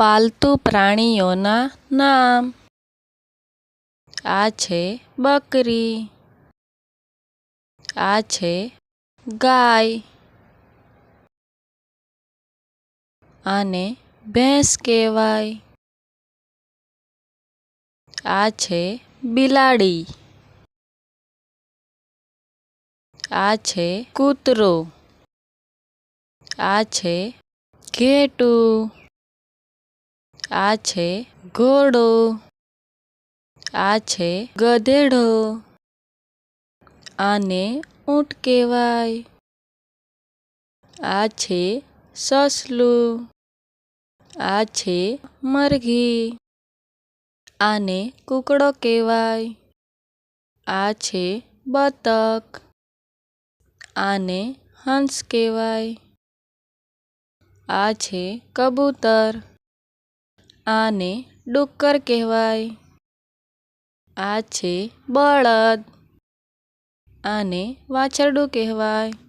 પાલતુ પ્રાણીઓના નામ. આ છે બકરી. આ છે ગાય. આને ભેંસ કહેવાય. આ છે બિલાડી. આ છે કૂતરો. આ છે ઘેટું. આ છે ઘોડો. આ છે ગધેડો. આને ઊંટ કહેવાય. આ છે સસલું. આ છે મરઘી. આને કૂકડો કહેવાય. આ છે બતક. આને હંસ કહેવાય. આ છે કબૂતર. આને ડુક્કર કહેવાય. આ છે બળદ. આને વાછરડું કહેવાય.